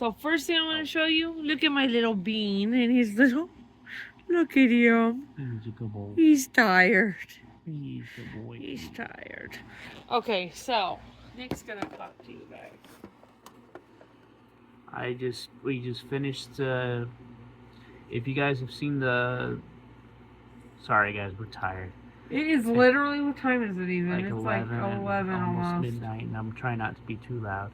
So first thing I want to show you, look at my little bean and his little, look at him. He's a good boy. He's tired. He's a good boy. He's tired. Okay, so Nick's gonna talk to you guys. We just finished, if you guys have seen sorry guys, we're tired. It is literally, what time is it even? Like it's 11, like 11 almost. midnight, and I'm trying not to be too loud.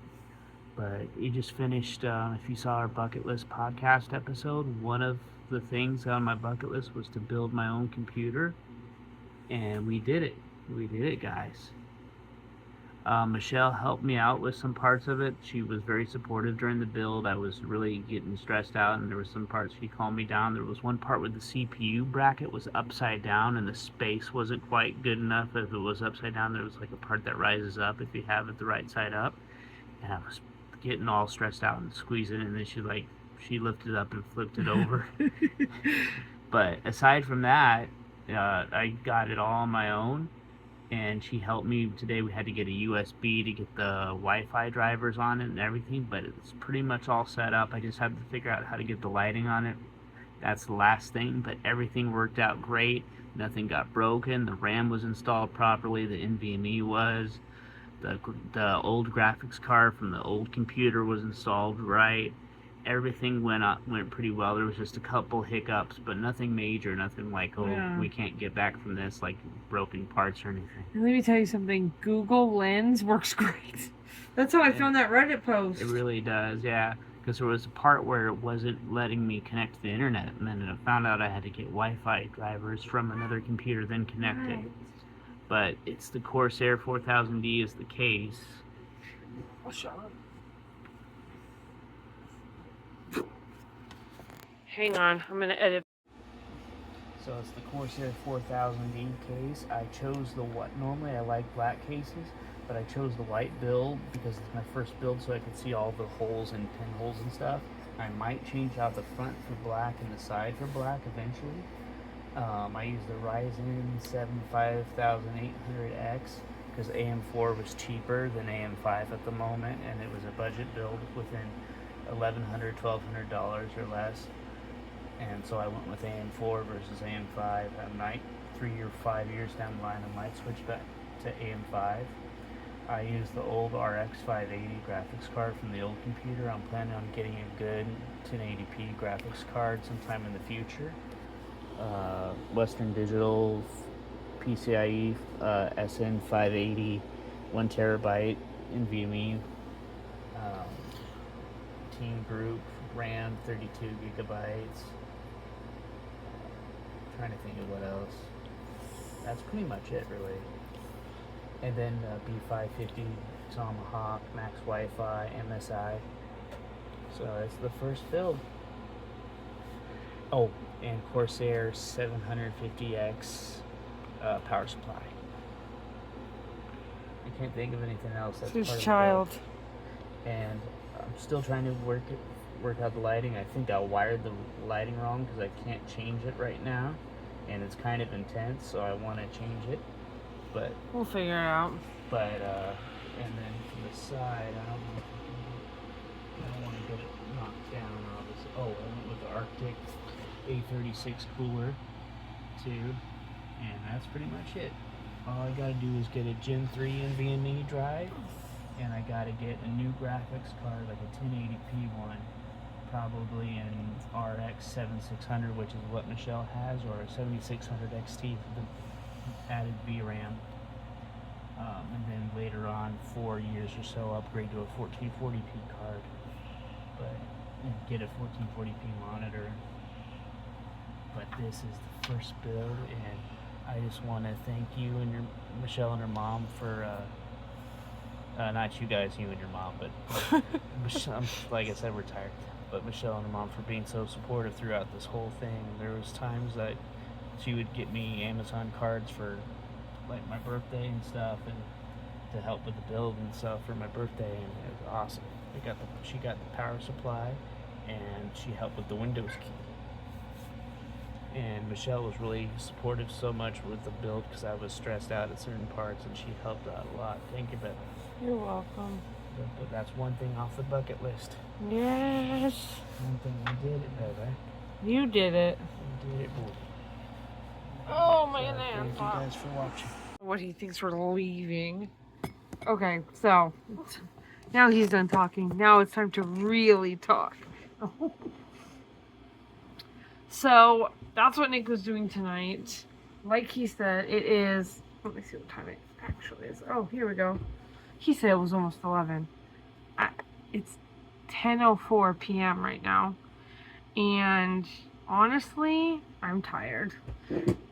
But you just finished, if you saw our bucket list podcast episode, one of the things on my bucket list was to build my own computer. And we did it. We did it, guys. Michelle helped me out with some parts of it. She was very supportive during the build. I was really getting stressed out, and there were some parts she calmed me down. There was one part where the CPU bracket was upside down, and the space wasn't quite good enough. If it was upside down, there was like a part that rises up if you have it the right side up. And I was getting all stressed out and squeezing it, and then she lifted it up and flipped it over. But aside from that, I got it all on my own. And she helped me today. We had to get a USB to get the Wi-Fi drivers on it and everything, but it's pretty much all set up. I just had to figure out how to get the lighting on it. That's the last thing, but everything worked out great. Nothing got broken. The RAM was installed properly. The NVMe was. The old graphics card from the old computer was installed right. Everything went pretty well. There was just a couple hiccups, but nothing major, nothing like, we can't get back from this, like broken parts or anything. And let me tell you something, Google Lens works great. That's how I found that Reddit post. It really does, yeah. Because there was a part where it wasn't letting me connect to the internet, and then I found out I had to get Wi-Fi drivers from another computer, then connect it. But it's the Corsair 4000D is the case. Oh, shut up. Hang on, I'm going to edit. So it's the Corsair 4000D case. I chose normally I like black cases, but I chose the white build because it's my first build so I could see all the holes and pinholes and stuff. I might change out the front for black and the side for black eventually. I use the Ryzen 7 5800X because AM4 was cheaper than AM5 at the moment, and it was a budget build within $1,100, $1,200 or less. And so I went with AM4 versus AM5. I might, 3 or 5 years down the line, I might switch back to AM5. I use the old RX 580 graphics card from the old computer. I'm planning on getting a good 1080p graphics card sometime in the future. Western Digital PCIe SN 580, 1 terabyte NVMe, Team Group RAM 32 gigabytes. Trying to think of what else. That's pretty much it, really. And then B550 Tomahawk, Max Wi-Fi, MSI. So that's the first build. Oh, and Corsair 750X power supply. I can't think of anything else. That's His part child. of the build. And I'm still trying to work out the lighting. I think I wired the lighting wrong because I can't change it right now, and it's kind of intense, so I want to change it. But we'll figure it out. But and then from the side, I don't want to get it knocked down. Obviously. Oh, I went with the Arctic A36 cooler too, and that's pretty much it. All I gotta do is get a Gen 3 NVMe drive, and I gotta get a new graphics card, like a 1080p one, probably an RX 7600, which is what Michelle has, or a 7600 XT for the added VRAM. And then later on, 4 years or so, upgrade to a 1440p card, and get a 1440p monitor. But this is the first build, and I just want to thank you and Michelle and her mom for, not you guys, you and your mom, but like I said, we're tired. But Michelle and her mom for being so supportive throughout this whole thing. There was times that she would get me Amazon cards for like my birthday and stuff, and to help with the build and stuff for my birthday, and it was awesome. She got the power supply, and she helped with the Windows key. And Michelle was really supportive so much with the build because I was stressed out at certain parts, and she helped out a lot. Thank you, Beth. You're welcome. But that's one thing off the bucket list. Yes. One thing I did it, baby. You did it. You did it, boy. Oh, my So, thank you guys for watching. What he thinks we're leaving. Okay, so now he's done talking. Now it's time to really talk. So that's what Nick was doing tonight. Like he said, it is. Let me see what time it actually is. Oh, here we go. He said it was almost 11. It's 10:04 p.m. right now. And honestly, I'm tired.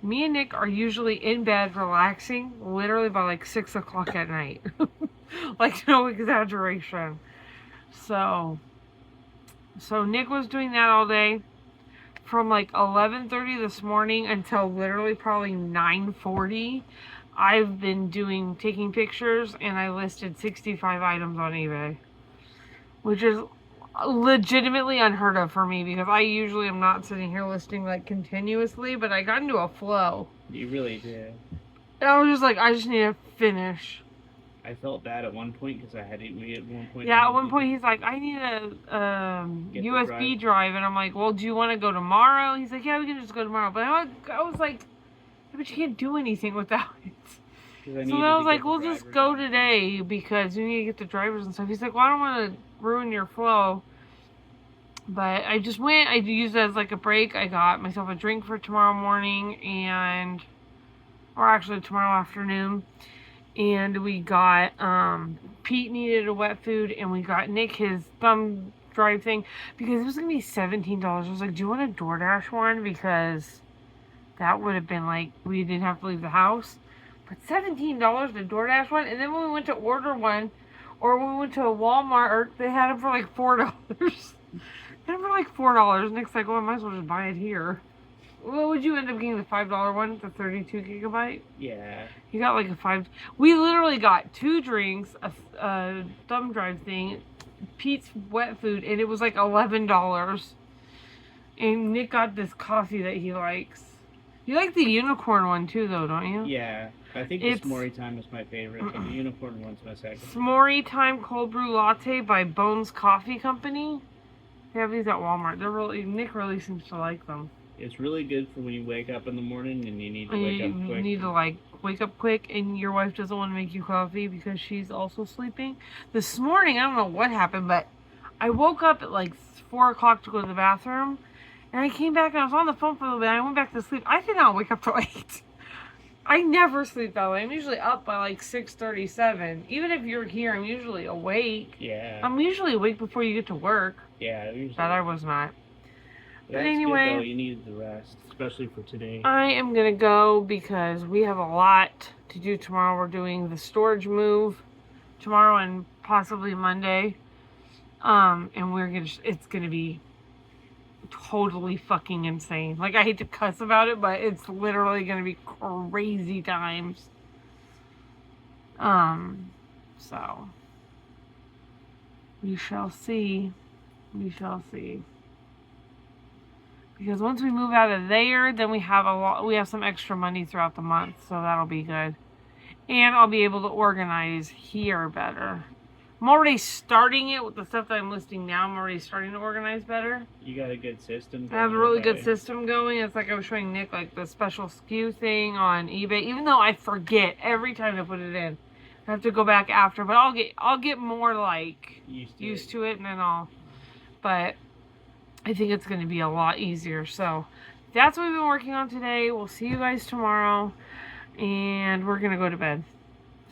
Me and Nick are usually in bed relaxing literally by like 6 o'clock at night. Like, no exaggeration. So Nick was doing that all day from like 11:30 this morning until literally probably 9:40. I've been taking pictures, and I listed 65 items on eBay, which is legitimately unheard of for me because I usually am not sitting here listing like continuously, but I got into a flow. You really did. And I was just like, I just need to finish. I felt bad at one point because at one point. Yeah, at one point he's like, I need a USB drive, and I'm like, well, do you want to go tomorrow? He's like, yeah, we can just go tomorrow. But I was like, yeah, but you can't do anything without it. So then I was like, we'll just go today because you need to get the drivers and stuff. He's like, well, I don't want to ruin your flow. But I just went. I used it as like a break. I got myself a drink for tomorrow morning or actually tomorrow afternoon. And we got, Pete needed a wet food, and we got Nick his thumb drive thing because it was going to be $17. I was like, do you want a DoorDash one? Because that would have been like, we didn't have to leave the house. But $17 to DoorDash one. And then when we went to order one, or when we went to a Walmart, they had them for like $4. They had them for like $4. Nick's like, well, I might as well just buy it here. What would you end up getting, the $5 one, the 32 gigabyte? Yeah. You got like a 5. We literally got 2 drinks, a thumb drive thing, Pete's wet food, and it was like $11. And Nick got this coffee that he likes. You like the unicorn one too, though, don't you? Yeah. I think the S'more Time is my favorite, so the unicorn one's my second. S'more Time Cold Brew Latte by Bones Coffee Company. They have these at Walmart. Nick really seems to like them. It's really good for when you wake up in the morning and you need to wake up quick. You need to like wake up quick, and your wife doesn't want to make you coffee because she's also sleeping. This morning, I don't know what happened, but I woke up at like 4 o'clock to go to the bathroom, and I came back and I was on the phone for a little bit, and I went back to sleep. I did not wake up till 8. I never sleep that way. I'm usually up by like 6:37. Even if you're here, I'm usually awake. Yeah. I'm usually awake before you get to work. Yeah, usually. But I was not. But anyway, good, though. You needed the rest, especially for today. I am going to go because we have a lot to do tomorrow. We're doing the storage move tomorrow and possibly Monday. And it's going to be totally fucking insane. Like, I hate to cuss about it, but it's literally going to be crazy times. So we shall see. We shall see. Because once we move out of there, then we have some extra money throughout the month, so that'll be good. And I'll be able to organize here better. I'm already starting it with the stuff that I'm listing now. I'm already starting to organize better. You got a good system going. I have a really good system going. It's like I was showing Nick, like the special SKU thing on eBay. Even though I forget every time to put it in. I have to go back after, but I'll get more like used to it, and then but I think it's going to be a lot easier. So that's what we've been working on today. We'll see you guys tomorrow, and we're going to go to bed.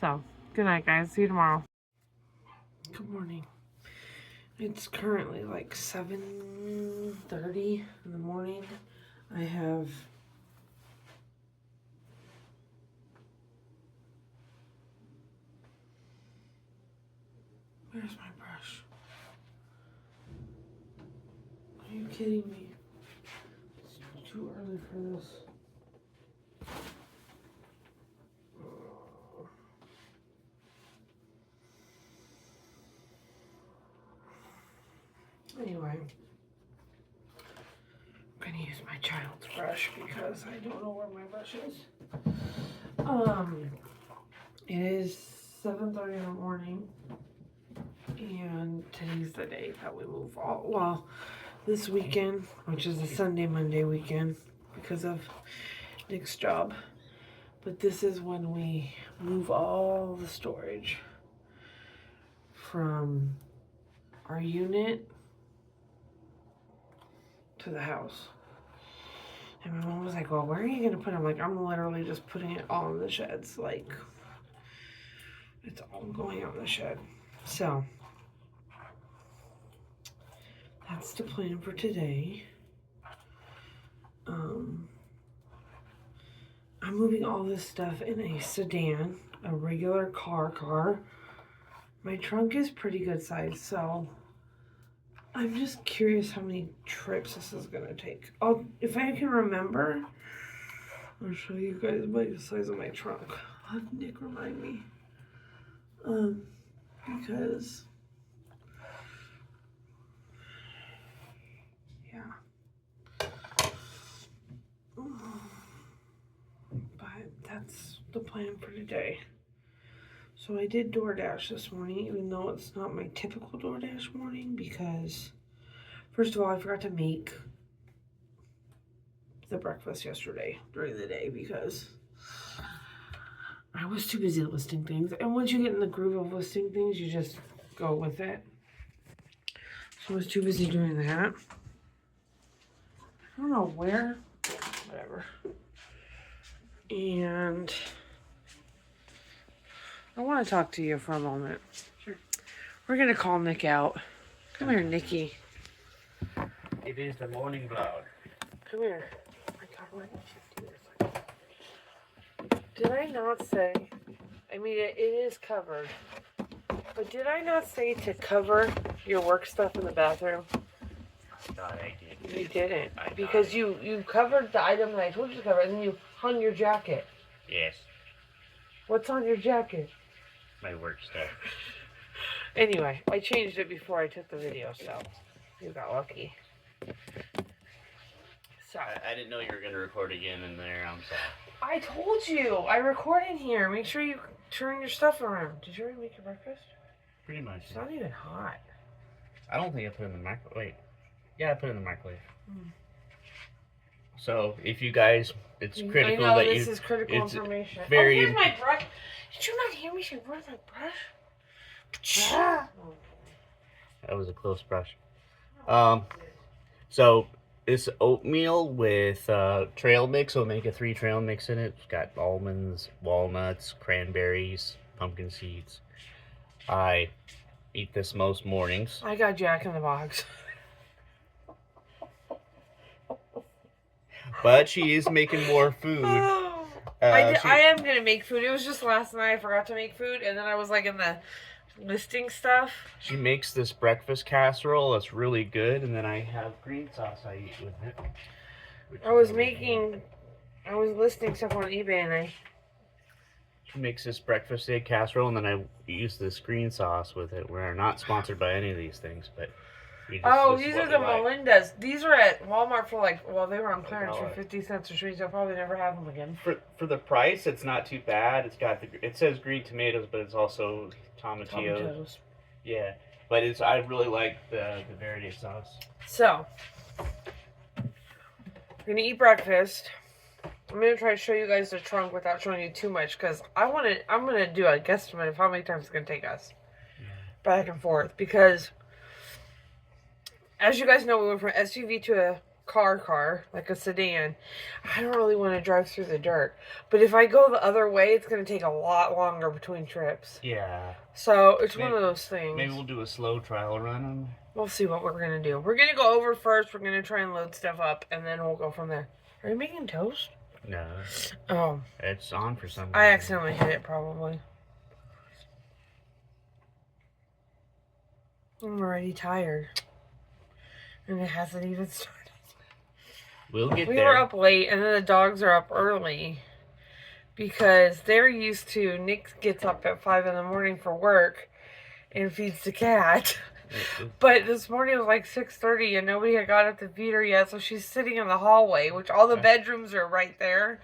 So good night, guys. See you tomorrow. Good morning. It's currently like 7:30 in the morning. I have where's my brush? Are you kidding me? It's too early for this. Anyway, I'm gonna use my child's brush because I don't know where my brush is. It is 7:30 in the morning. And today's the day that we move this weekend, which is a Sunday, Monday weekend because of Nick's job. But this is when we move all the storage from our unit to the house. And my mom was like, well, where are you going to put it? I'm like, I'm literally just putting it all in the sheds. Like, it's all going out in the shed. So, that's the plan for today. I'm moving all this stuff in a sedan, a regular car. My trunk is pretty good size, so I'm just curious how many trips this is gonna take. If I can remember, I'll show you guys the size of my trunk. I'll have Nick remind me. Because but that's the plan for today. So I did DoorDash this morning, even though it's not my typical DoorDash morning, because first of all, I forgot to make the breakfast yesterday during the day because I was too busy listing things. And once you get in the groove of listing things, you just go with it. So I was too busy doing that. I don't know where, whatever. And I want to talk to you for a moment. Sure. We're going to call Nick out. Come here, Nikki. It is the morning vlog. Come here. Oh my God, why did you do this? Did I not say, I mean, it is covered, but did I not say to cover your work stuff in the bathroom? I thought I did. You didn't, because you covered the item that I told you to cover, and then you hung your jacket. Yes. What's on your jacket? My work stuff. Anyway, I changed it before I took the video, so you got lucky. So I didn't know you were going to record again in there. I'm sorry. I told you, I record in here. Make sure you turn your stuff around. Did you already make your breakfast? Pretty much. It's not even hot. I don't think I put it in the microwave. Wait. Yeah, I put it in the microwave. So, if you guys, it's critical I know, that this is critical information. Very here's my brush. Did you not hear me say, where's my brush? That was a close brush. So, it's oatmeal with trail mix. So, make a 3 trail mix in it. It's got almonds, walnuts, cranberries, pumpkin seeds. I eat this most mornings. I got Jack in the Box. But she is making more food. I am going to make food. It was just last night I forgot to make food. And then I was like in the listing stuff. She makes this breakfast casserole. It's really good. And then I have green sauce I eat with it. I was listing stuff on eBay and She makes this breakfast egg casserole. And then I use this green sauce with it. We're not sponsored by any of these things. But these are the Melindas. These are at Walmart for they were on clearance for 50 cents, which means I'll probably never have them again. For the price, it's not too bad. It says green tomatoes, but it's also tomatillos. Yeah, but I really like the variety of sauce. So, we're gonna eat breakfast. I'm gonna try to show you guys the trunk without showing you too much, because I'm gonna do a guesstimate of how many times it's gonna take us back and forth, because as you guys know, we went from SUV to a car, like a sedan. I don't really want to drive through the dirt. But if I go the other way, it's going to take a lot longer between trips. Yeah. So, it's one of those things. Maybe we'll do a slow trial run on. We'll see what we're going to do. We're going to go over first. We're going to try and load stuff up, and then we'll go from there. Are you making toast? No. Oh. It's on for some reason. I accidentally hit it, probably. I'm already tired. And it hasn't even started. We'll get there. We were up late, and then the dogs are up early. Because they're used to, Nick gets up at 5 in the morning for work and feeds the cat. But this morning it was like 6:30 and nobody had got up to feed her yet. So she's sitting in the hallway, which all the bedrooms are right there.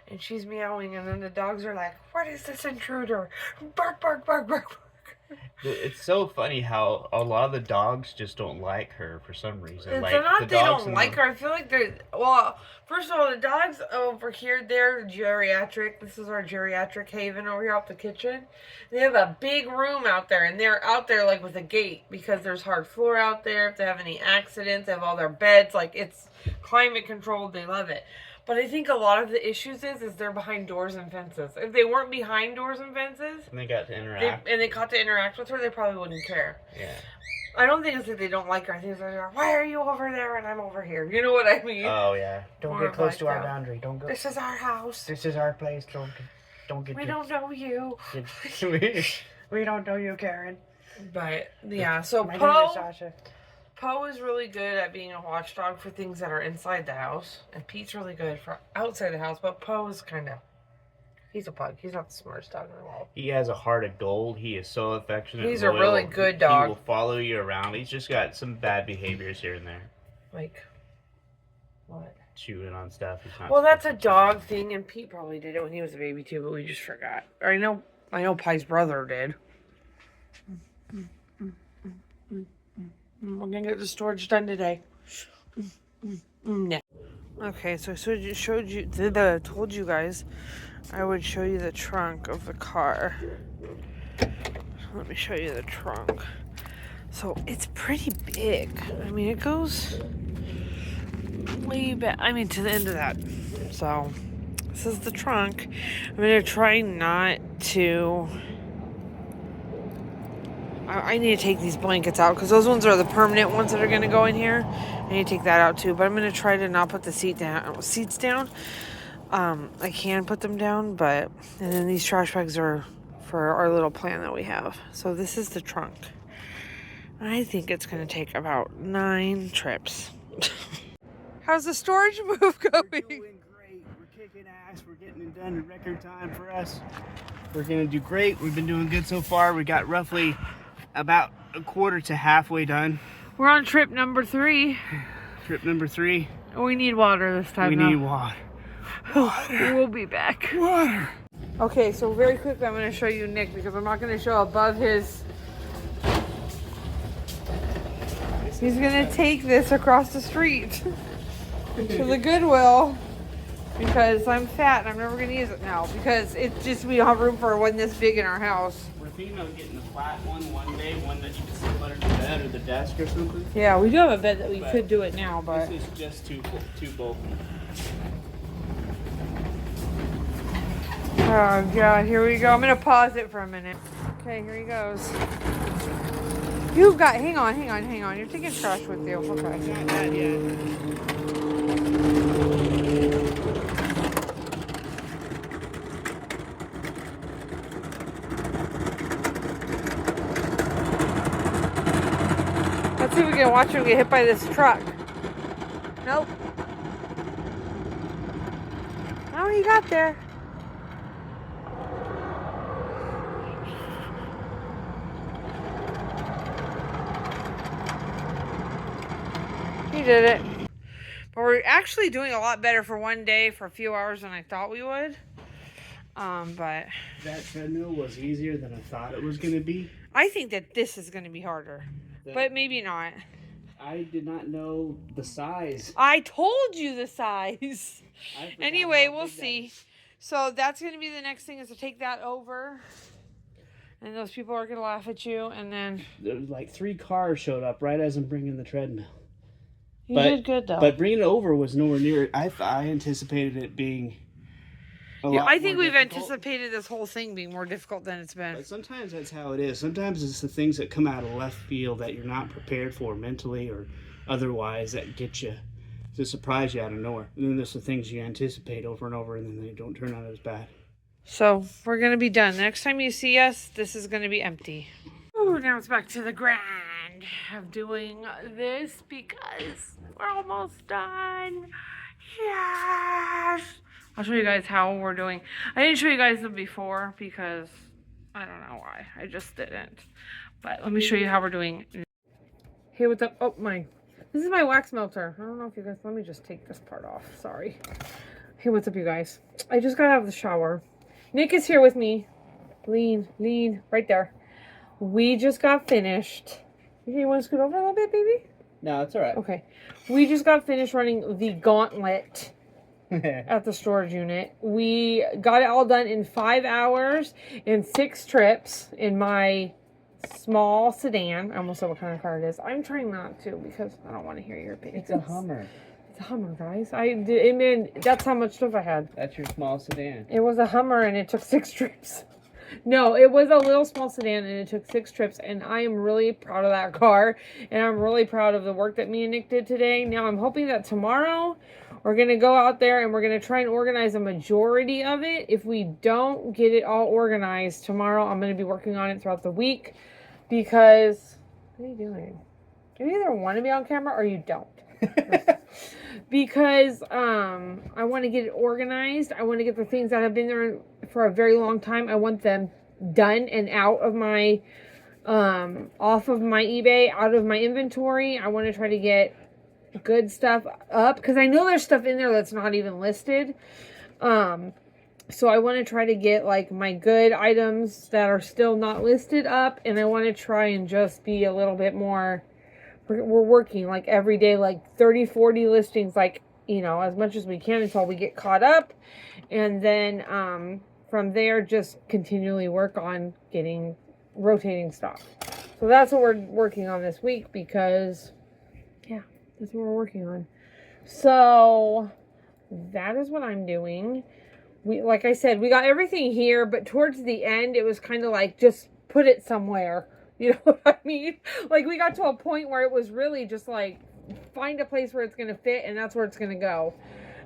And she's meowing, and then the dogs are like, what is this intruder? Bark, bark, bark, bark, bark. It's so funny how a lot of the dogs just don't like her for some reason. It's like not the they dogs don't like her. I feel like they're... Well, first of all, the dogs over here, they're geriatric. This is our geriatric haven over here off the kitchen. They have a big room out there, and they're out there like with a gate because there's hard floor out there. If they have any accidents, they have all their beds. Like, it's climate controlled. They love it. But I think a lot of the issues is they're behind doors and fences. If they weren't behind doors and fences... And they got to interact. They got to interact with her, they probably wouldn't care. Yeah. I don't think it's that they don't like her. I think it's like, why are you over there and I'm over here? You know what I mean? Oh, yeah. Don't get close to our boundary. Don't go. This is our house. This is our place. Don't get... We don't know you. We don't know you, Karen. But, yeah, so My name is Sasha. Poe is really good at being a watchdog for things that are inside the house. And Pete's really good for outside the house. But Poe is kind of... He's a pug. He's not the smartest dog in the world. He has a heart of gold. He is so affectionate. He's loyal. a really good dog. He will follow you around. He's just got some bad behaviors here and there. Like, what? Chewing on stuff. He's not Well, that's a dog thing, and Pete probably did it when he was a baby too, but we just forgot. Or I know Pie's brother did. We're gonna get the storage done today. Okay, so I told you guys I would show you the trunk of the car. Let me show you the trunk. So it's pretty big. I mean, it goes way back. I mean, to the end of that. So this is the trunk. I'm gonna try not to. I need to take these blankets out because those ones are the permanent ones that are going to go in here. I need to take that out too, but I'm going to try to not put the seats down. I can put them down, and then these trash bags are for our little plan that we have. So this is the trunk. I think it's going to take about 9 trips. How's the storage move going? We're doing great. We're kicking ass. We're getting it done in record time for us. We're going to do great. We've been doing good so far. We got roughly about a quarter to halfway done. We're on trip number 3. Trip number 3. We need water this time. We need water. We'll be back. Water. Okay, so very quickly I'm going to show you Nick because I'm not going to show above his... He's going to take this across the street to the Goodwill because I'm fat and I'm never going to use it now because it's just, we don't have room for one this big in our house. We're thinking of getting the flat one day, one that you can sit under the bed or the desk or something. Yeah, we do have a bed that we could do it now, but... This is just too bulky. Oh God, here we go. I'm gonna pause it for a minute. Okay, here he goes. You've got, hang on. You're taking trash with you. Okay. Not that yet. Let's see if we can watch him get hit by this truck. Nope. Oh, he got there. He did it. But we're actually doing a lot better for one day for a few hours than I thought we would. But that treadmill was easier than I thought it was going to be. I think that this is going to be harder. But maybe not. I did not know the size. I told you the size. Anyway, we'll see. So that's going to be the next thing is to take that over. And those people are going to laugh at you. And then... There was like 3 cars showed up right as I'm bringing the treadmill. You did good, though. But bringing it over was nowhere near it. I anticipated it being a lot I think more we've difficult. anticipated this whole thing being more difficult than it's been. But sometimes that's how it is. Sometimes it's the things that come out of left field that you're not prepared for mentally or otherwise that get you to surprise you out of nowhere. And then there's the things you anticipate over and over and then they don't turn out as bad. So we're going to be done. Next time you see us, this is going to be empty. Ooh, now it's back to the grind of doing this because we're almost done. Yes! I'll show you guys how we're doing. I didn't show you guys them before because I don't know why. I just didn't. But let me show you how we're doing. Hey, what's up? Oh, this is my wax melter. I don't know if you guys, let me just take this part off. Sorry. Hey, what's up, you guys? I just got out of the shower. Nick is here with me. Lean, right there. We just got finished. You want to scoot over a little bit, baby? No, it's all right. Okay. We just got finished running the gauntlet at the storage unit. We got it all done in 5 hours and 6 trips in my small sedan. I almost said what kind of car it is. I'm trying not to because I don't want to hear your opinions. It's a Hummer. It's a Hummer, guys. That's how much stuff I had. That's your small sedan. It was a Hummer and it took 6 trips. No, it was a little small sedan and it took 6 trips, and I am really proud of that car, and I'm really proud of the work that me and Nick did today. Now I'm hoping that tomorrow we're going to go out there and we're going to try and organize a majority of it. If we don't get it all organized tomorrow, I'm going to be working on it throughout the week because, what are you doing? You either want to be on camera or you don't. Because I want to get it organized. I want to get the things that have been there for a very long time. I want them done and out of my off of my eBay, out of my inventory. I want to try to get good stuff up because I know there's stuff in there that's not even listed. So I want to try to get like my good items that are still not listed up, and I want to try and just be a little bit more. We're working like every day, like 30, 40 listings, like, you know, as much as we can until we get caught up. And then from there, just continually work on rotating stuff. So that's what we're working on this week because, yeah, that's what we're working on. So that is what I'm doing. Like I said, we got everything here, but towards the end, it was kind of like, just put it somewhere. You know what I mean? Like, we got to a point where it was really just like, find a place where it's going to fit, and that's where it's going to go.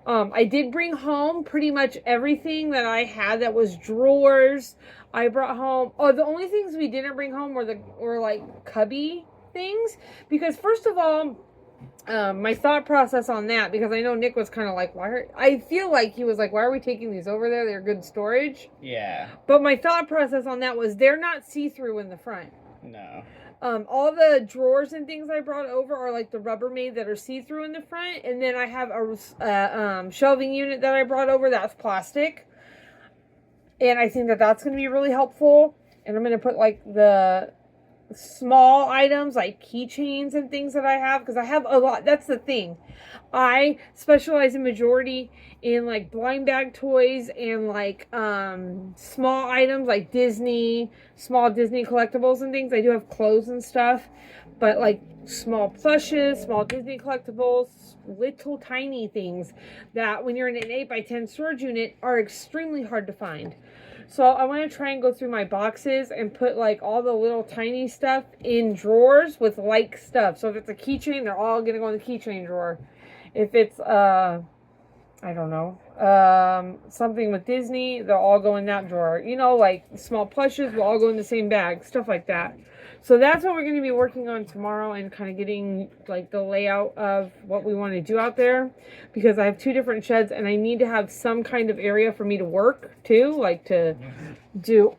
I did bring home pretty much everything that I had that was drawers. I brought home, the only things we didn't bring home were like cubby things. Because first of all, my thought process on that, because I know Nick was kind of like, I feel like he was like, why are we taking these over there? They're good storage. Yeah. But my thought process on that was they're not see-through in the front. No. All the drawers and things I brought over are like the Rubbermaid that are see-through in the front. And then I have a shelving unit that I brought over that's plastic. And I think that that's going to be really helpful. And I'm going to put like the small items like keychains and things that I have, because I have a lot. That's the thing. I specialize in majority in like blind bag toys and like small items like small Disney collectibles and things. I do have clothes and stuff, but like small plushes, small Disney collectibles, little tiny things that when you're in an 8x10 storage unit are extremely hard to find. So I want to try and go through my boxes and put like all the little tiny stuff in drawers with like stuff. So if it's a keychain, they're all going to go in the keychain drawer. If it's, I don't know, something with Disney, they'll all go in that drawer. You know, like small plushes will all go in the same bag, stuff like that. So that's what we're going to be working on tomorrow, and kind of getting like the layout of what we want to do out there, because I have 2 different sheds and I need to have some kind of area for me to work too, like to do,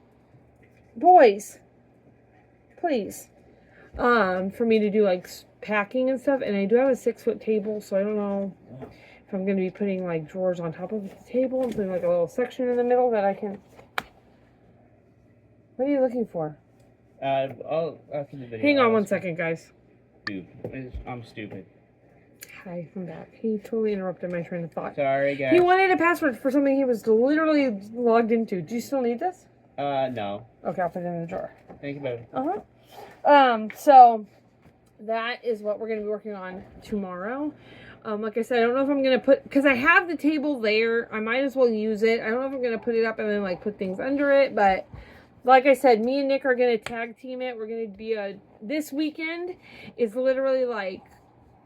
boys, please, for me to do like packing and stuff. And I do have a 6-foot table, so I don't know if I'm going to be putting like drawers on top of the table and putting like a little section in the middle that I can. What are you looking for? After the video. Hang on 1 second, guys. Dude, I'm stupid. Hi, I'm back. He totally interrupted my train of thought. Sorry, guys. He wanted a password for something he was literally logged into. Do you still need this? No. Okay, I'll put it in the drawer. Thank you, baby. So that is what we're going to be working on tomorrow. Like I said, I don't know if I'm going to put, because I have the table there. I might as well use it. I don't know if I'm going to put it up and then like put things under it, but like I said, me and Nick are going to tag team it. We're going to be this weekend is literally like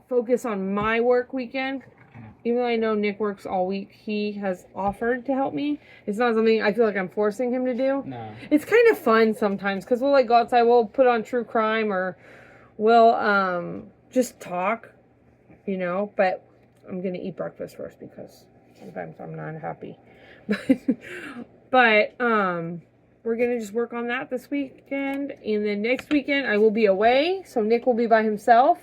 focus on my work weekend. Even though I know Nick works all week, he has offered to help me. It's not something I feel like I'm forcing him to do. No. It's kind of fun sometimes, because we'll like go outside, we'll put on true crime, or we'll just talk, you know, but I'm going to eat breakfast first because sometimes I'm not happy. But we're going to just work on that this weekend. And then next weekend I will be away. So Nick will be by himself.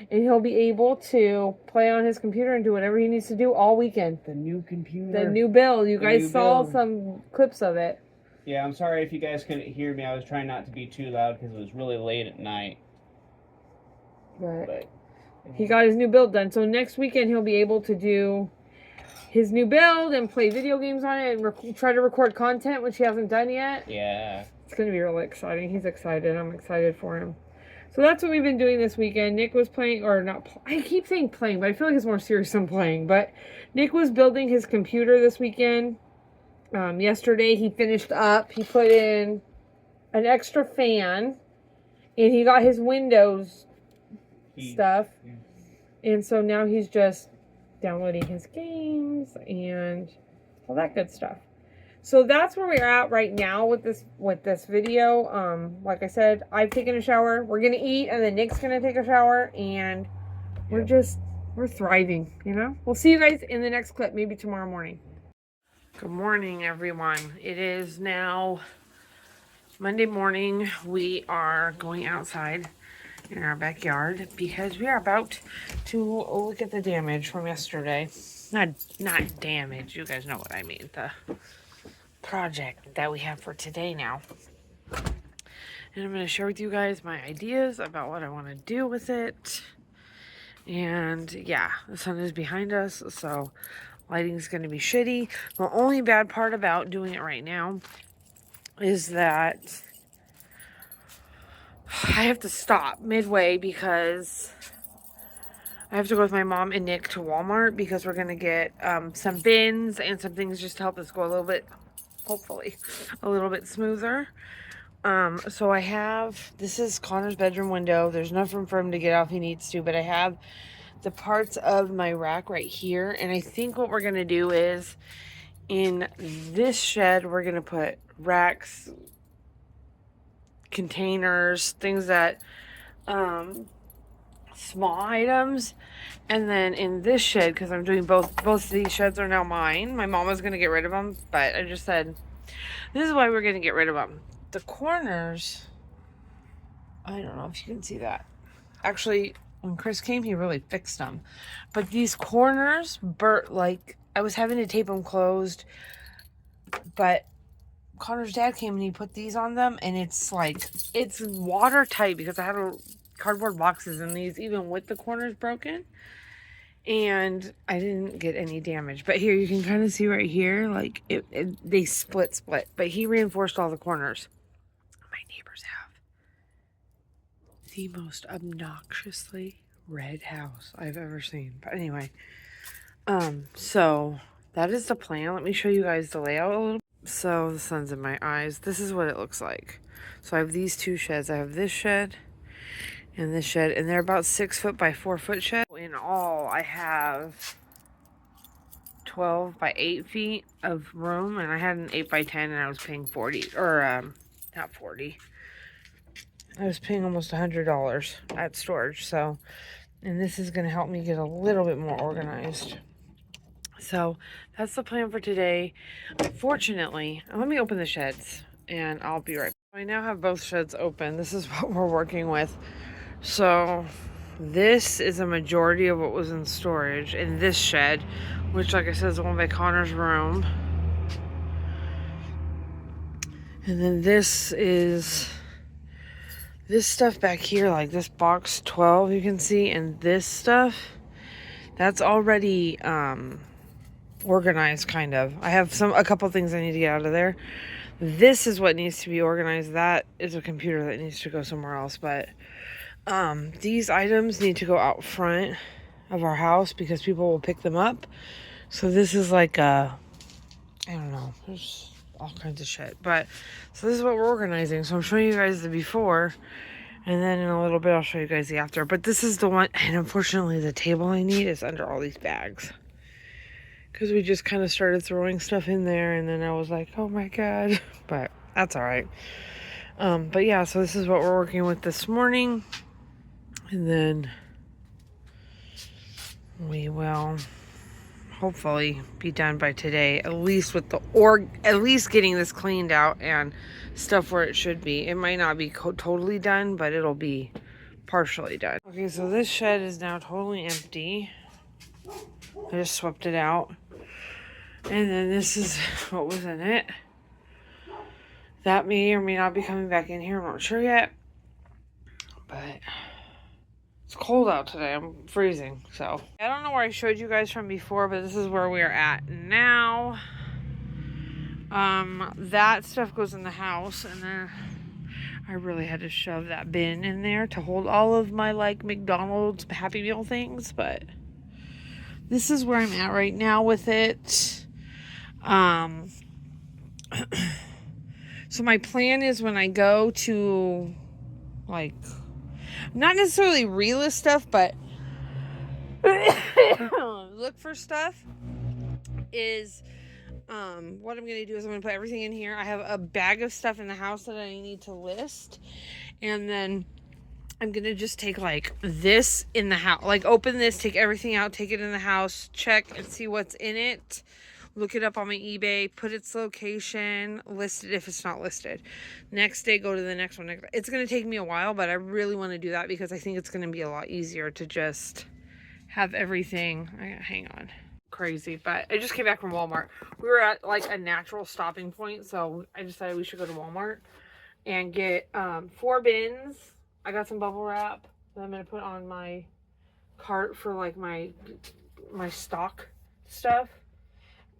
And he'll be able to play on his computer and do whatever he needs to do all weekend. The new computer. The new build. You guys saw some clips of it. Yeah, I'm sorry if you guys couldn't hear me. I was trying not to be too loud because it was really late at night. But he got his new build done. So next weekend he'll be able to do his new build and play video games on it and try to record content, which he hasn't done yet. Yeah. It's going to be really exciting. He's excited. I'm excited for him. So that's what we've been doing this weekend. Nick was playing, or not, I keep saying playing, but I feel like it's more serious than playing. But Nick was building his computer this weekend. Yesterday he finished up. He put in an extra fan, and he got his Windows stuff. And so now he's just downloading his games and all that good stuff. So that's where we're at right now with this video. Like I said, I've taken a shower. We're gonna eat, and then Nick's gonna take a shower, and we're thriving, you know? We'll see you guys in the next clip, maybe tomorrow morning. Good morning, everyone. It is now Monday morning. We are going outside in our backyard because we are about to look at the damage from yesterday. Not damage, you guys know what I mean. The project that we have for today now. And I'm going to share with you guys my ideas about what I want to do with it. And yeah, the sun is behind us, so lighting's going to be shitty. The only bad part about doing it right now is that I have to stop midway because I have to go with my mom and Nick to Walmart because we're going to get some bins and some things just to help us go a little bit, hopefully, a little bit smoother. So I have, this is Connor's bedroom window. There's enough room for him to get out if he needs to, but I have the parts of my rack right here. And I think what we're going to do is in this shed, we're going to put racks, containers, things that, small items. And then in this shed, because I'm doing both of these sheds are now mine. My mom was going to get rid of them, but I just said, this is why we're going to get rid of them. The corners, I don't know if you can see that. Actually, when Chris came, he really fixed them. But these corners burnt, like, I was having to tape them closed. But Connor's dad came and he put these on them, and it's like, it's watertight because I had cardboard boxes in these, even with the corners broken. And I didn't get any damage. But here, you can kind of see right here, like, they split. But he reinforced all the corners. My neighbors have the most obnoxiously red house I've ever seen. But anyway, so that is the plan. Let me show you guys the layout a little. So the sun's in my eyes. This is what it looks like. So I have these two sheds. I have this shed and this shed, and they're about 6 foot by 4 foot shed. In all, I have 12 by 8 feet of room, and I had an 8 by 10, and I was paying 40, or not 40. I was paying almost $100 at storage. So, and this is going to help me get a little bit more organized. So that's the plan for today. Fortunately, let me open the sheds and I'll be right back. I now have both sheds open. This is what we're working with. So this is a majority of what was in storage in this shed, which, like I said, is the one by Connor's room. And then this is this stuff back here, like this box 12 you can see, and this stuff that's already organized, kind of. I have a couple things I need to get out of there. This is what needs to be organized. That is a computer that needs to go somewhere else. But these items need to go out front of our house because people will pick them up. So this is like I don't know, there's all kinds of shit. But so this is what we're organizing. So I'm showing you guys the before, and then in a little bit I'll show you guys the after. But this is the one, and unfortunately the table I need is under all these bags. Because we just kind of started throwing stuff in there, and then I was like, oh my god. But that's all right. But yeah, so this is what we're working with this morning. And then we will hopefully be done by today, at least with at least getting this cleaned out and stuff where it should be. It might not be totally done, but it'll be partially done. Okay, so this shed is now totally empty. I just swept it out. And then this is what was in it. That may or may not be coming back in here. I'm not sure yet. But it's cold out today. I'm freezing. So I don't know where I showed you guys from before, but this is where we are at now. That stuff goes in the house, and then I really had to shove that bin in there to hold all of my like McDonald's Happy Meal things, but this is where I'm at right now with it. So my plan is when I go to like, not necessarily relist stuff, but look for stuff, is what I'm going to do is I'm going to put everything in here. I have a bag of stuff in the house that I need to list. And then I'm going to just take like this in the house, like open this, take everything out, take it in the house, check and see what's in it. Look it up on my eBay, put its location, list it if it's not listed. Next day, go to the next one. It's going to take me a while, but I really want to do that because I think it's going to be a lot easier to just have everything. Hang on. Crazy, but I just came back from Walmart. We were at like a natural stopping point, so I decided we should go to Walmart and get 4 bins. I got some bubble wrap that I'm going to put on my cart for like my stock stuff.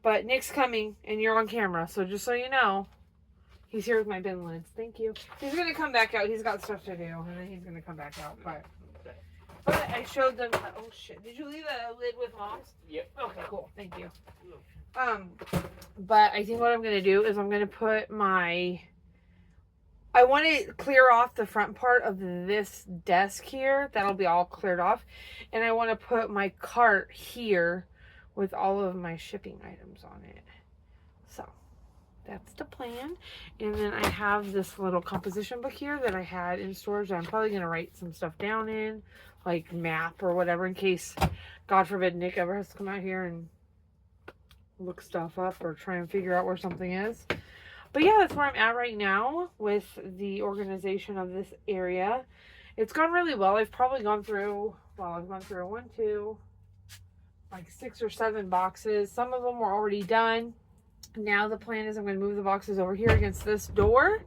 But Nick's coming, and you're on camera, so just so you know, he's here with my bin lids. Thank you. He's going to come back out. He's got stuff to do, and then he's going to come back out. But I showed them. Oh, shit. Did you leave the lid with Mom's? Yep. Okay, cool. Thank you. But I think what I'm going to do is I'm going to put my... I want to clear off the front part of this desk here. That'll be all cleared off. And I want to put my cart here with all of my shipping items on it. So that's the plan. And then I have this little composition book here that I had in storage that I'm probably going to write some stuff down in, like map or whatever, in case, God forbid, Nick ever has to come out here and look stuff up or try and figure out where something is. But yeah, that's where I'm at right now with the organization of this area. It's gone really well. I've probably gone through, I've gone through 1, 2, like 6 or 7 boxes. Some of them were already done. Now the plan is I'm going to move the boxes over here against this door.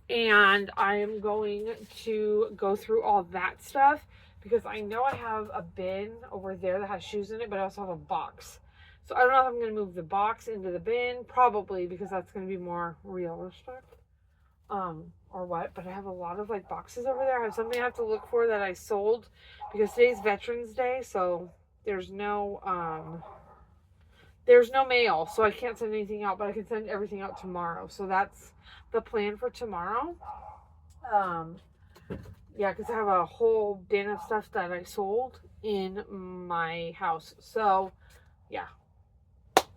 And I am going to go through all that stuff because I know I have a bin over there that has shoes in it, but I also have a box. So I don't know if I'm going to move the box into the bin, probably, because that's going to be more realistic, or what. But I have a lot of like boxes over there. I have something I have to look for that I sold because today's Veterans Day, so there's no mail, so I can't send anything out, but I can send everything out tomorrow. So that's the plan for tomorrow. Yeah, because I have a whole bin of stuff that I sold in my house. So yeah.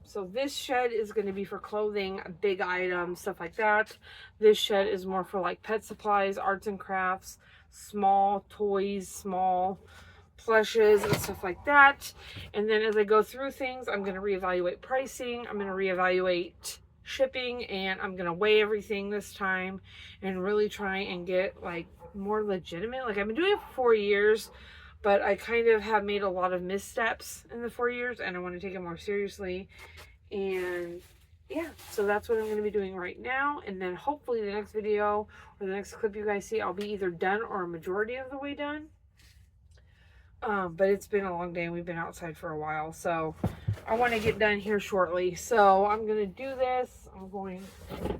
So this shed is going to be for clothing, big items, stuff like that. This shed is more for like pet supplies, arts and crafts, small toys, small plushes and stuff like that. And then as I go through things, I'm going to reevaluate pricing. I'm going to reevaluate shipping, and I'm going to weigh everything this time and really try and get like more legitimate. Like I've been doing it for 4 years, but I kind of have made a lot of missteps in the 4 years, and I want to take it more seriously. And yeah, so that's what I'm going to be doing right now. And then hopefully the next video or the next clip you guys see, I'll be either done or a majority of the way done. But it's been a long day and we've been outside for a while, so I want to get done here shortly. So I'm going to do this. I'm going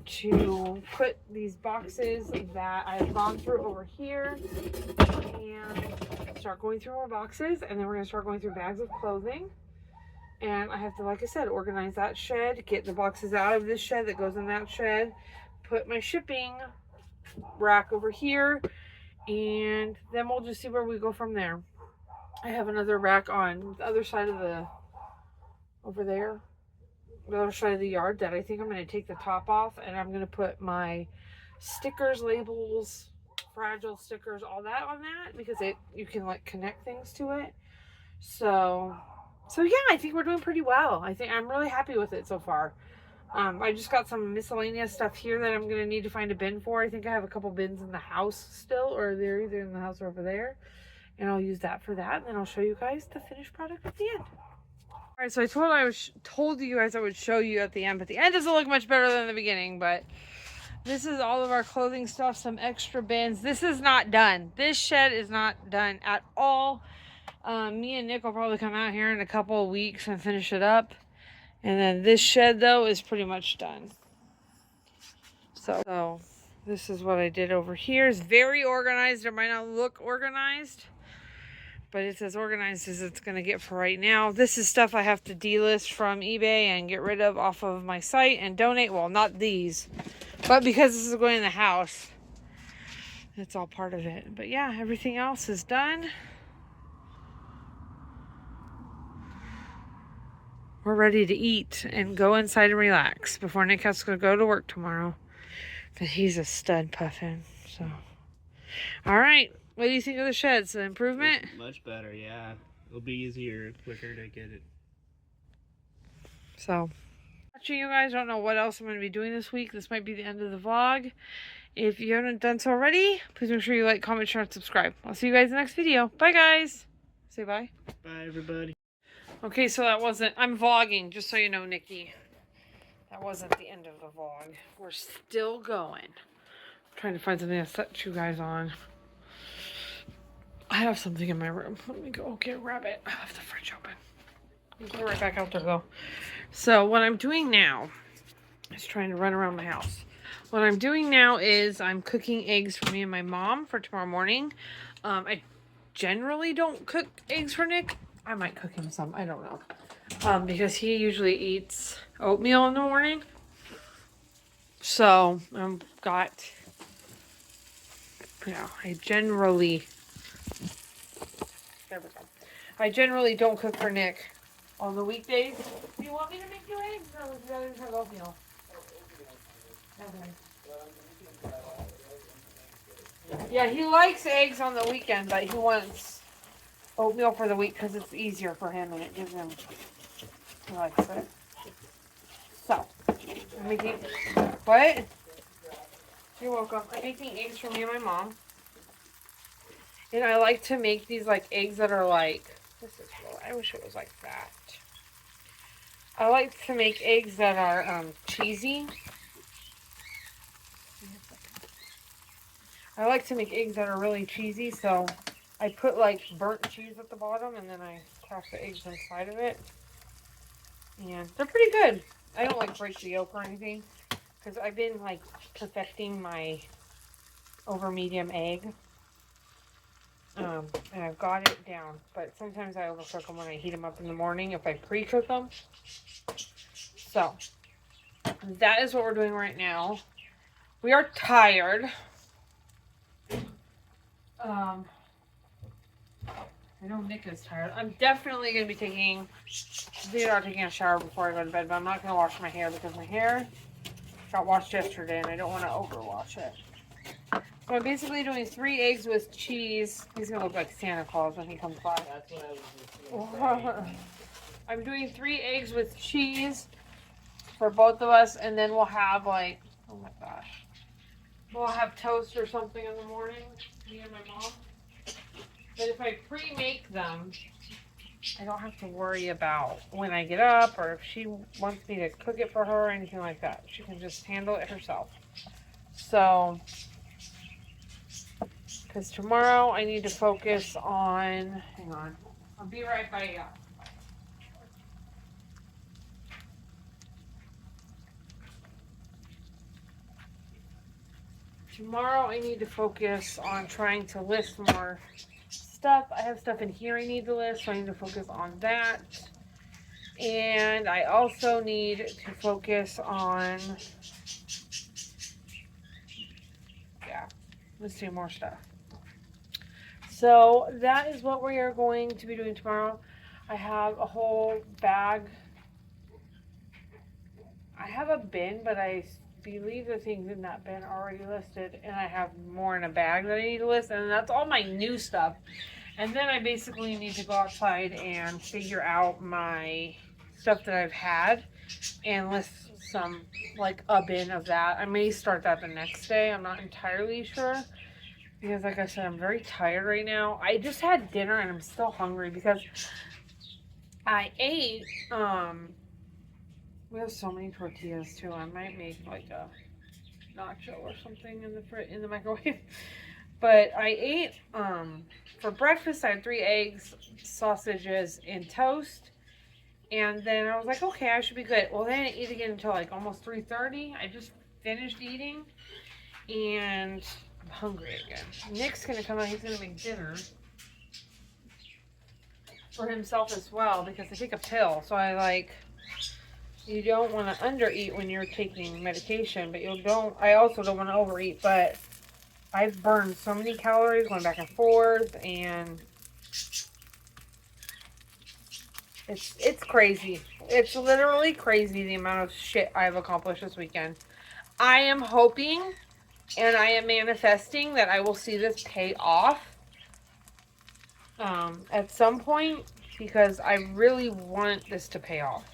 to put these boxes that I've gone through over here and start going through our boxes, and then we're going to start going through bags of clothing. And I have to, like I said, organize that shed, get the boxes out of this shed that goes in that shed, put my shipping rack over here, and then we'll just see where we go from there. I have another rack on the other side of over there, the other side of the yard, that I think I'm going to take the top off, and I'm going to put my stickers, labels, fragile stickers, all that on that, because you can like connect things to it. So yeah, I think we're doing pretty well. I think I'm really happy with it so far. I just got some miscellaneous stuff here that I'm going to need to find a bin for. I think I have a couple bins in the house still, or they're either in the house or over there. And I'll use that for that. And then I'll show you guys the finished product at the end. All right, so I told you guys I would show you at the end. But the end doesn't look much better than the beginning. But This is all of our clothing stuff, some extra bins. This is not done. This shed is not done at all. Me and Nick will probably come out here in a couple of weeks and finish it up. And then this shed, though, is pretty much done. So this is what I did over here. It's very organized. It might not look organized, but it's as organized as it's going to get for right now. This is stuff I have to delist from eBay and get rid of off of my site and donate. Well, not these, but because this is going in the house, it's all part of it. But yeah, everything else is done. We're ready to eat and go inside and relax before Nick has to go to work tomorrow. But he's a stud puffin, so. All right. What do you think of the sheds? The improvement? It's much better, yeah. It'll be easier, quicker to get it. So, watching you guys, don't know what else I'm going to be doing this week. This might be the end of the vlog. If you haven't done so already, please make sure you like, comment, share, and subscribe. I'll see you guys in the next video. Bye, guys. Say bye. Bye, everybody. Okay, so that wasn't... I'm vlogging, just so you know, Nikki. That wasn't the end of the vlog. We're still going. I'm trying to find something to set you guys on. I have something in my room. Let me go grab it. I have the fridge open. I'll go right back out there, though. So, what I'm doing now is trying to run around my house. What I'm doing now is I'm cooking eggs for me and my mom for tomorrow morning. I generally don't cook eggs for Nick. I might cook him some. I don't know. Because he usually eats oatmeal in the morning. So, I generally don't cook for Nick on the weekdays. Do you want me to make you eggs, or would you rather just have oatmeal? Okay. Yeah, he likes eggs on the weekend, but he wants oatmeal for the week because it's easier for him and it gives him, he likes it. So, I'm making, what? You're welcome. I'm making eggs for me and my mom. And I like to make these like eggs that are like, I wish it was like that. I like to make eggs that are cheesy. I like to make eggs that are really cheesy, so I put like burnt cheese at the bottom and then I crack the eggs inside of it. And they're pretty good. I don't like break the yolk or anything because I've been like perfecting my over medium egg. And I've got it down, but sometimes I overcook them when I heat them up in the morning if I pre-cook them. So, that is what we're doing right now. We are tired. I know Nick is tired. I'm definitely going to be taking a shower before I go to bed, but I'm not going to wash my hair because my hair got washed yesterday and I don't want to overwash it. So I'm basically doing 3 eggs with cheese. He's going to look like Santa Claus when he comes by. That's what I was just I'm doing 3 eggs with cheese for both of us, and then we'll have like, oh my gosh. We'll have toast or something in the morning, me and my mom. But if I pre-make them, I don't have to worry about when I get up or if she wants me to cook it for her or anything like that. She can just handle it herself. So, because tomorrow I need to focus on, hang on, I'll be right by you. Tomorrow I need to focus on trying to list more stuff. I have stuff in here I need to list, so I need to focus on that. And I also need to focus on, listing more stuff. So that is what we are going to be doing tomorrow. I have a whole bag. I have a bin, but I believe the things in that bin are already listed, and I have more in a bag that I need to list, and that's all my new stuff. And then I basically need to go outside and figure out my stuff that I've had and list some, like a bin of that. I may start that the next day. I'm not entirely sure because, like I said, I'm very tired right now. I just had dinner and I'm still hungry because I ate, we have so many tortillas too. I might make like a nacho or something in the microwave. But I ate for breakfast. I had 3 eggs, sausages, and toast. And then I was like, okay, I should be good. Well, then I didn't eat again until like almost 3:30. I just finished eating, and I'm hungry again. Nick's gonna come out. He's gonna make dinner for himself as well because I take a pill. So you don't want to undereat when you're taking medication, but I also don't want to overeat. But I've burned so many calories going back and forth, and it's crazy. It's literally crazy the amount of shit I've accomplished this weekend. I am hoping and I am manifesting that I will see this pay off at some point because I really want this to pay off.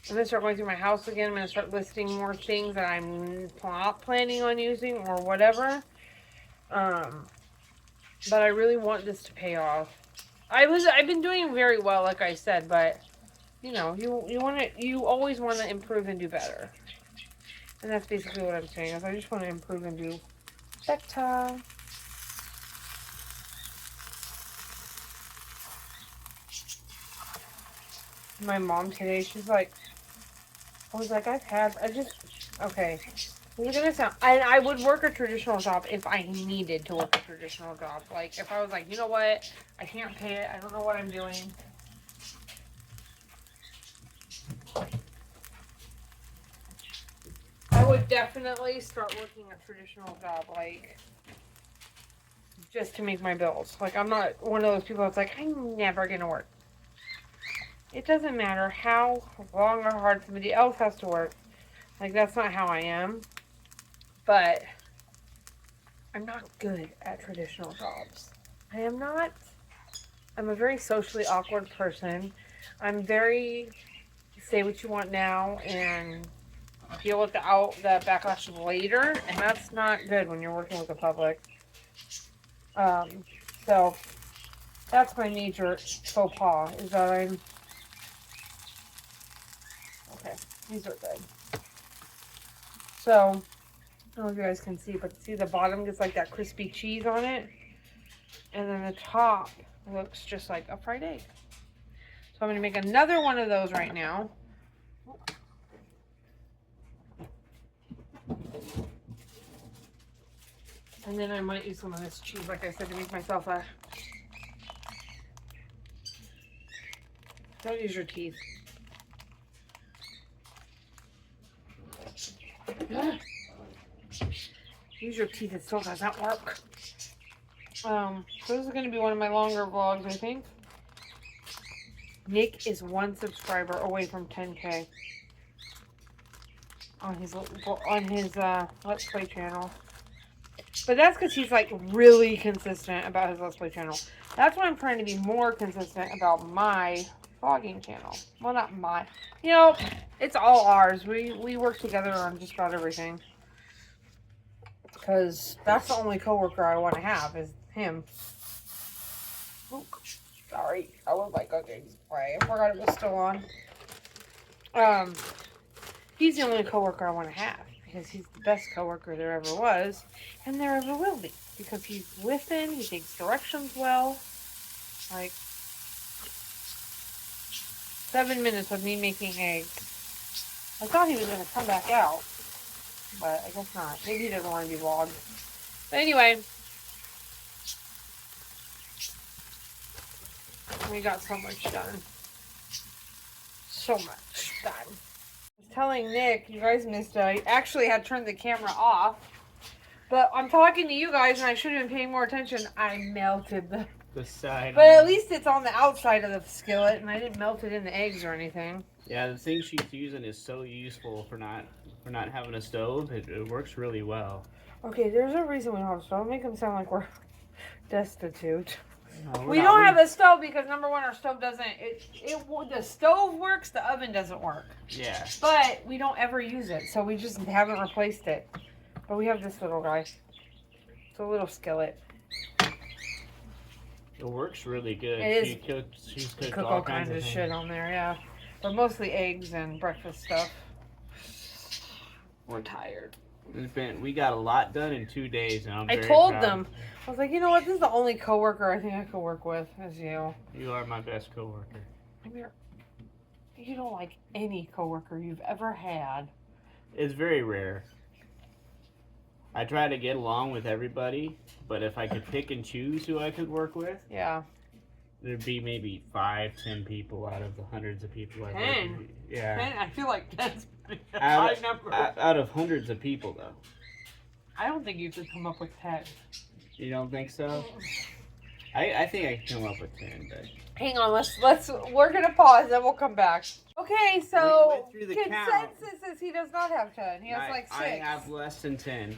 I'm going to start going through my house again. I'm going to start listing more things that I'm not planning on using or whatever. But I really want this to pay off. I've been doing very well, like I said, but you always want to improve and do better. And that's basically what I'm saying. Is I just want to improve and do better. My mom today, she's like, okay. This is gonna sound, and I would work a traditional job if I needed to work a traditional job. Like, if I was like, you know what, I can't pay it, I don't know what I'm doing. I would definitely start working a traditional job, like, just to make my bills. Like, I'm not one of those people that's like, I'm never gonna work. It doesn't matter how long or hard somebody else has to work. Like, that's not how I am. But I'm not good at traditional jobs. I am not. I'm a very socially awkward person. I'm very say what you want now and deal with the backlash later. And that's not good when you're working with the public. So that's my major faux pas is that I'm... Okay, these are good. So... I don't know if you guys can see, but see the bottom gets like that crispy cheese on it. And then the top looks just like a fried egg. So I'm going to make another one of those right now. And then I might use some of this cheese, like I said, to make myself a... Don't use your teeth. Use your teeth, it still doesn't work. So this is going to be one of my longer vlogs, I think. Nick is 1 subscriber away from 10K on his Let's Play channel. But that's because he's like really consistent about his Let's Play channel. That's why I'm trying to be more consistent about my vlogging channel. Well, not my. You know, it's all ours. We work together on just about everything. Because that's the only coworker I want to have is him. Ooh, sorry, I was like, okay, I forgot it was still on. He's the only coworker I want to have because he's the best coworker there ever was and there ever will be because he's listens, he takes directions well. Like 7 minutes of me making eggs. I thought he was gonna come back out. But I guess not. Maybe he doesn't want to be vlogged. But anyway. We got so much done. So much done. I was telling Nick, you guys missed it. I actually had turned the camera off. But I'm talking to you guys and I should have been paying more attention. I melted the side. But at least it's on the outside of the skillet and I didn't melt it in the eggs or anything. Yeah, the thing she's using is so useful for not having a stove. It works really well. Okay, there's a reason we don't have a stove. Don't make them sound like we're destitute. No, we don't have a stove because number one, our stove doesn't. The stove works, the oven doesn't work. Yeah. But we don't ever use it, so we just haven't replaced it. But we have this little guy. It's a little skillet. It works really good. It is. She's cooked Cook all kinds of shit on there, yeah. But mostly eggs and breakfast stuff. We're tired. We got a lot done in 2 days, and I'm I very told proud. them, I was like, you know what? This is the only coworker I think I could work with is you. You are my best coworker. I mean, you don't like any coworker you've ever had. It's very rare. I try to get along with everybody, but if I could pick and choose who I could work with, Yeah. there'd be maybe 5-10 people out of the hundreds of people I work 10? with. Yeah. I feel like that's a Out, high number. out of hundreds of people, though. I don't think you could come up with 10. You don't think so? I think I can come up with 10, but... Hang on, we're gonna pause, then we'll come back. Okay, so We went through the consensus is he does not have 10. He has like 6. I have less than 10.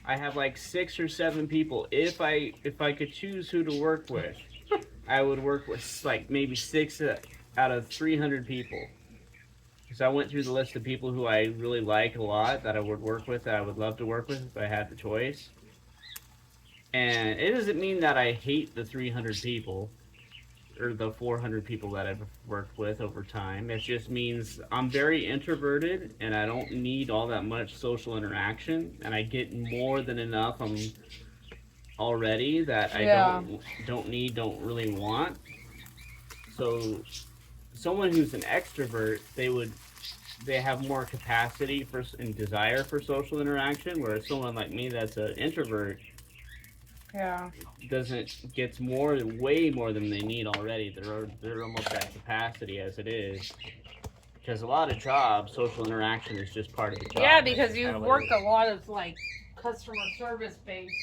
I have like 6 or 7 people. If I could choose who to work with, I would work with like maybe 6 out of 300 people. Because I went through the list of people who I really like a lot that I would work with, that I would love to work with if I had the choice. And it doesn't mean that I hate the 300 people or the 400 people that I've worked with over time. It just means I'm very introverted and I don't need all that much social interaction, and I get more than enough already that I don't really want. So someone who's an extrovert, they have more capacity and desire for social interaction, whereas someone like me that's an introvert gets way more than they need already. They're almost at capacity as it is. Because a lot of jobs, social interaction is just part of the job. Yeah, because you've worked a lot of like customer service based.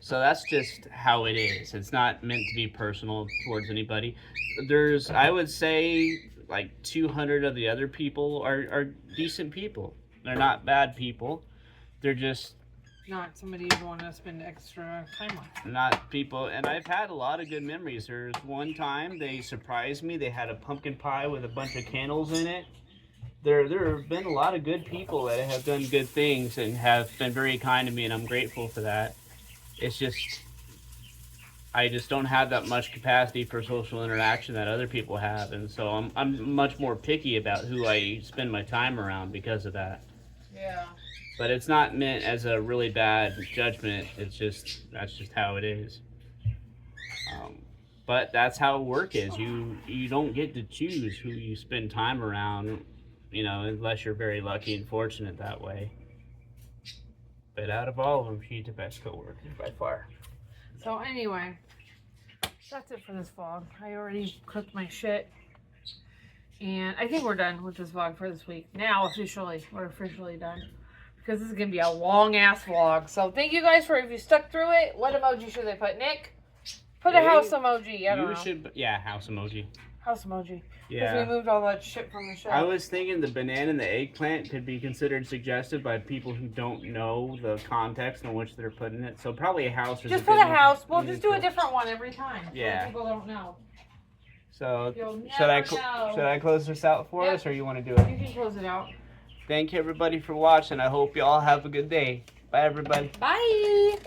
So that's just how it is. It's not meant to be personal towards anybody. I would say, like 200 of the other people are decent people. They're not bad people. They're just not somebody you'd want to spend extra time on. Not people, and I've had a lot of good memories. There's one time they surprised me. They had a pumpkin pie with a bunch of candles in it. There have been a lot of good people that have done good things and have been very kind to me, and I'm grateful for that. It's just, I just don't have that much capacity for social interaction that other people have, and so I'm much more picky about who I spend my time around because of that. Yeah. But it's not meant as a really bad judgment. That's just how it is. But that's how work is. You don't get to choose who you spend time around, unless you're very lucky and fortunate that way. But out of all of them, she's the best coworker by far. So anyway, that's it for this vlog. I already cooked my shit. And I think we're done with this vlog for this week. Now, we're officially done. Because this is going to be a long-ass vlog. So thank you guys if you stuck through it. What emoji should they put, Nick? Put a house emoji. I don't know. House emoji. House emoji. Yeah. Because we moved all that shit from the show. I was thinking the banana and the eggplant could be considered suggestive by people who don't know the context in which they're putting it. So probably a house. Just put a house. We'll just do a different one every time. Yeah. So people don't know. So should I close this out for us, or you want to do it? You can close it out. Thank you everybody for watching. I hope you all have a good day. Bye everybody. Bye.